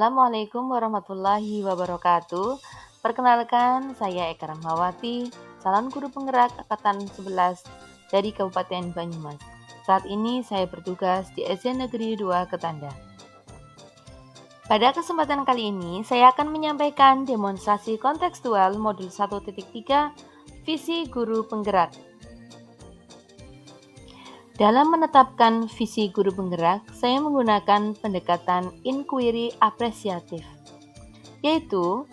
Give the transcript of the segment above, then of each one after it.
Assalamualaikum warahmatullahi wabarakatuh. Perkenalkan, saya Eka Rahmawati, calon guru penggerak Angkatan 11 dari Kabupaten Banyumas. Saat ini saya bertugas di SD Negeri 2 Ketanda. Pada kesempatan kali ini, saya akan menyampaikan demonstrasi kontekstual modul 1.3 Visi Guru Penggerak. Dalam menetapkan visi guru penggerak, saya menggunakan pendekatan inquiry apresiatif, yaitu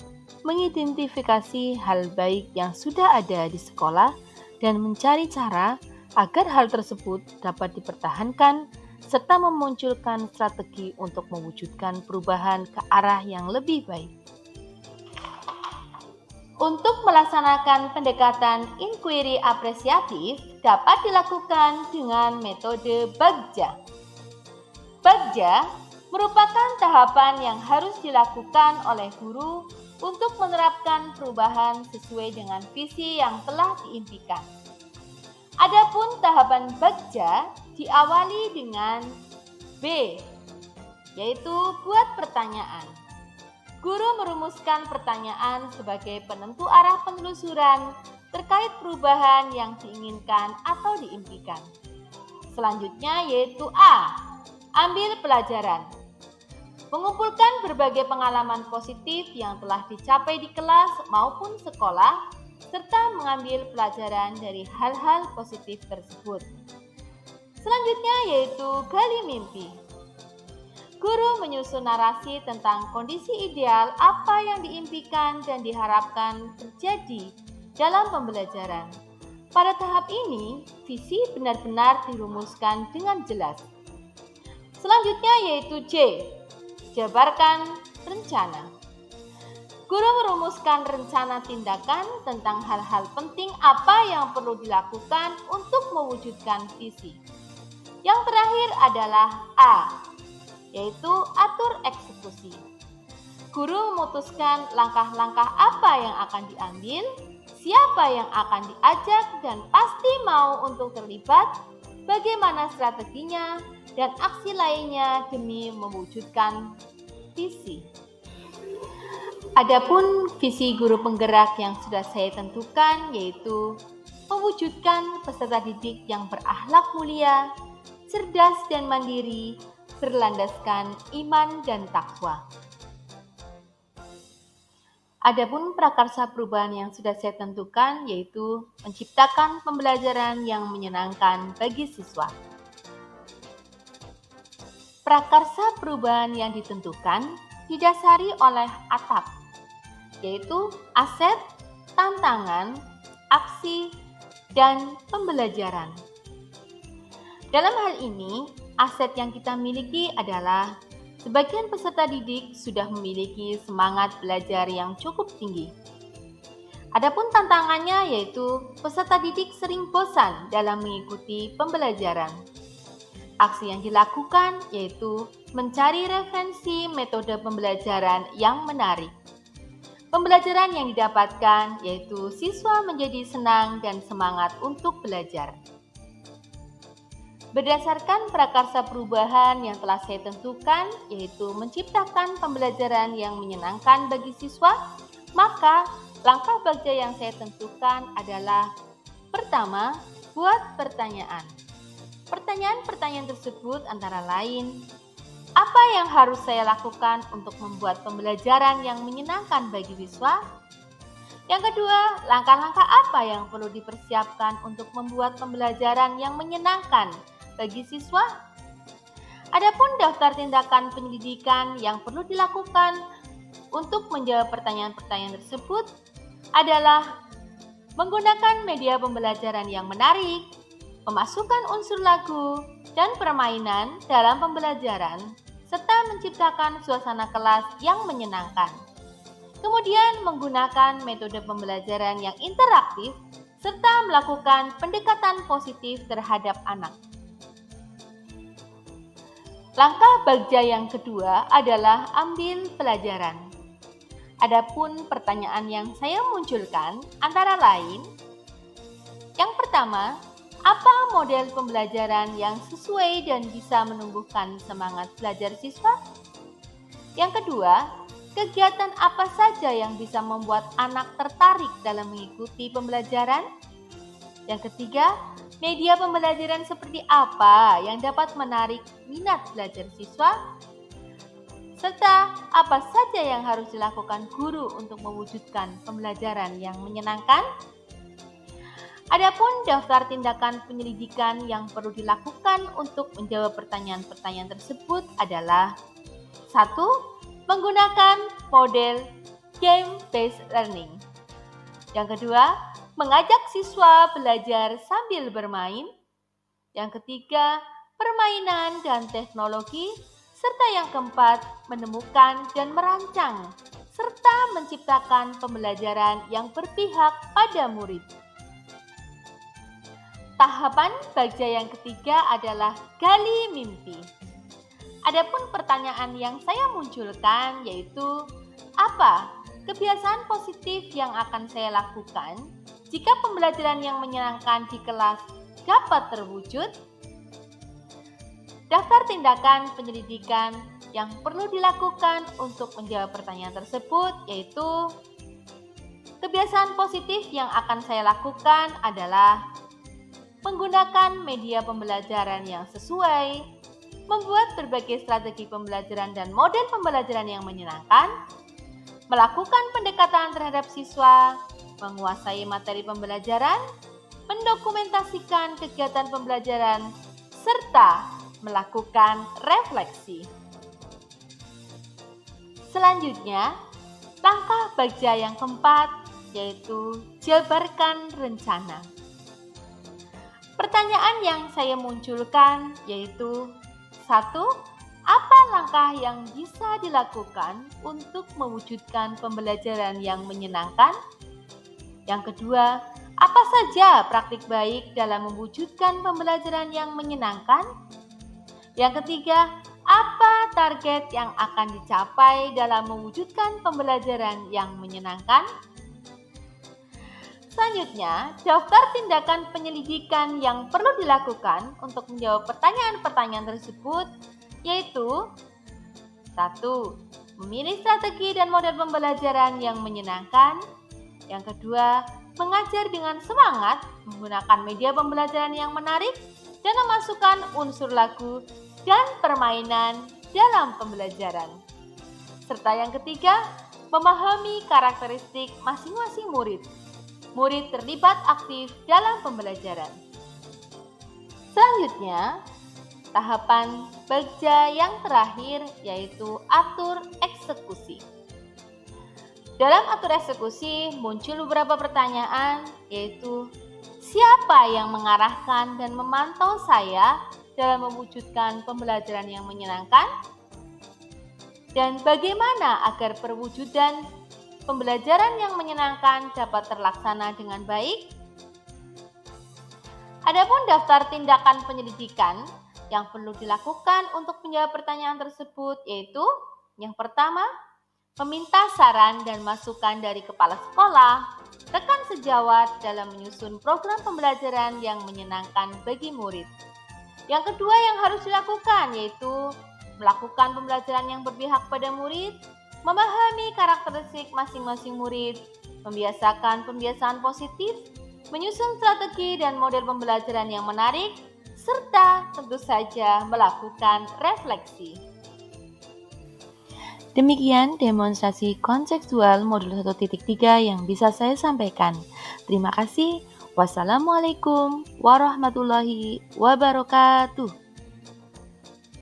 mengidentifikasi hal baik yang sudah ada di sekolah dan mencari cara agar hal tersebut dapat dipertahankan serta memunculkan strategi untuk mewujudkan perubahan ke arah yang lebih baik. Untuk melaksanakan pendekatan inquiry apresiatif dapat dilakukan dengan metode Bagja. Bagja merupakan tahapan yang harus dilakukan oleh guru untuk menerapkan perubahan sesuai dengan visi yang telah diimpikan. Adapun tahapan Bagja diawali dengan B, yaitu buat pertanyaan. Guru merumuskan pertanyaan sebagai penentu arah penelusuran terkait perubahan yang diinginkan atau diimpikan. Selanjutnya yaitu A, ambil pelajaran. Mengumpulkan berbagai pengalaman positif yang telah dicapai di kelas maupun sekolah, serta mengambil pelajaran dari hal-hal positif tersebut. Selanjutnya yaitu gali mimpi. Guru menyusun narasi tentang kondisi ideal apa yang diimpikan dan diharapkan terjadi dalam pembelajaran. Pada tahap ini, visi benar-benar dirumuskan dengan jelas. Selanjutnya yaitu J, jabarkan rencana. Guru merumuskan rencana tindakan tentang hal-hal penting apa yang perlu dilakukan untuk mewujudkan visi. Yang terakhir adalah A, yaitu atur eksekusi. Guru memutuskan langkah-langkah apa yang akan diambil, siapa yang akan diajak dan pasti mau untuk terlibat, bagaimana strateginya, dan aksi lainnya demi mewujudkan visi. Adapun visi guru penggerak yang sudah saya tentukan yaitu mewujudkan peserta didik yang berakhlak mulia, cerdas dan mandiri, berlandaskan iman dan takwa. Adapun prakarsa perubahan yang sudah saya tentukan yaitu menciptakan pembelajaran yang menyenangkan bagi siswa. Prakarsa perubahan yang ditentukan didasari oleh ATAP, yaitu aset, tantangan, aksi, dan pembelajaran. Dalam hal ini, aset yang kita miliki adalah sebagian peserta didik sudah memiliki semangat belajar yang cukup tinggi. Adapun tantangannya yaitu peserta didik sering bosan dalam mengikuti pembelajaran. Aksi yang dilakukan yaitu mencari referensi metode pembelajaran yang menarik. Pembelajaran yang didapatkan yaitu siswa menjadi senang dan semangat untuk belajar. Berdasarkan prakarsa perubahan yang telah saya tentukan, yaitu menciptakan pembelajaran yang menyenangkan bagi siswa, maka langkah Bagja yang saya tentukan adalah pertama, buat pertanyaan. Pertanyaan-pertanyaan tersebut antara lain, apa yang harus saya lakukan untuk membuat pembelajaran yang menyenangkan bagi siswa? Yang kedua, langkah-langkah apa yang perlu dipersiapkan untuk membuat pembelajaran yang menyenangkan bagi siswa? Adapun daftar tindakan penyelidikan yang perlu dilakukan untuk menjawab pertanyaan-pertanyaan tersebut adalah menggunakan media pembelajaran yang menarik, memasukkan unsur lagu dan permainan dalam pembelajaran, serta menciptakan suasana kelas yang menyenangkan. Kemudian menggunakan metode pembelajaran yang interaktif serta melakukan pendekatan positif terhadap anak. Langkah Bagja yang kedua adalah ambil pelajaran. Adapun pertanyaan yang saya munculkan antara lain, yang pertama, apa model pembelajaran yang sesuai dan bisa menumbuhkan semangat belajar siswa? Yang kedua, kegiatan apa saja yang bisa membuat anak tertarik dalam mengikuti pembelajaran? Yang ketiga, media pembelajaran seperti apa yang dapat menarik minat belajar siswa? Serta apa saja yang harus dilakukan guru untuk mewujudkan pembelajaran yang menyenangkan? Adapun daftar tindakan penyelidikan yang perlu dilakukan untuk menjawab pertanyaan-pertanyaan tersebut adalah: 1. Menggunakan model game-based learning. Yang kedua, mengajak siswa belajar sambil bermain. Yang ketiga, permainan dan teknologi. Serta yang keempat, menemukan dan merancang, serta menciptakan pembelajaran yang berpihak pada murid. Tahapan Bagja yang ketiga adalah gali mimpi. Adapun pertanyaan yang saya munculkan yaitu, apa kebiasaan positif yang akan saya lakukan jika pembelajaran yang menyenangkan di kelas dapat terwujud? Daftar tindakan penyelidikan yang perlu dilakukan untuk menjawab pertanyaan tersebut yaitu, kebiasaan positif yang akan saya lakukan adalah menggunakan media pembelajaran yang sesuai, membuat berbagai strategi pembelajaran dan model pembelajaran yang menyenangkan, melakukan pendekatan terhadap siswa, menguasai materi pembelajaran, mendokumentasikan kegiatan pembelajaran, serta melakukan refleksi. Selanjutnya, langkah Bagja yang keempat yaitu jabarkan rencana. Pertanyaan yang saya munculkan yaitu, 1. Apa langkah yang bisa dilakukan untuk mewujudkan pembelajaran yang menyenangkan? Yang kedua, apa saja praktik baik dalam mewujudkan pembelajaran yang menyenangkan? Yang ketiga, apa target yang akan dicapai dalam mewujudkan pembelajaran yang menyenangkan? Selanjutnya, daftar tindakan penyelidikan yang perlu dilakukan untuk menjawab pertanyaan-pertanyaan tersebut yaitu, 1. Memilih strategi dan model pembelajaran yang menyenangkan. Yang kedua, mengajar dengan semangat menggunakan media pembelajaran yang menarik dan memasukkan unsur lagu dan permainan dalam pembelajaran. Serta yang ketiga, memahami karakteristik masing-masing murid. Murid terlibat aktif dalam pembelajaran. Selanjutnya, tahapan Bagja yang terakhir yaitu atur eksekusi. Dalam atur eksekusi muncul beberapa pertanyaan yaitu, siapa yang mengarahkan dan memantau saya dalam mewujudkan pembelajaran yang menyenangkan? Dan bagaimana agar perwujudan pembelajaran yang menyenangkan dapat terlaksana dengan baik? Adapun daftar tindakan penyelidikan yang perlu dilakukan untuk menjawab pertanyaan tersebut yaitu, yang pertama, meminta saran dan masukan dari kepala sekolah, rekan sejawat dalam menyusun program pembelajaran yang menyenangkan bagi murid. Yang kedua yang harus dilakukan yaitu melakukan pembelajaran yang berpihak pada murid, memahami karakteristik masing-masing murid, membiasakan pembiasaan positif, menyusun strategi dan model pembelajaran yang menarik, serta tentu saja melakukan refleksi. Demikian demonstrasi kontekstual modul 1.3 yang bisa saya sampaikan. Terima kasih. Wassalamualaikum warahmatullahi wabarakatuh.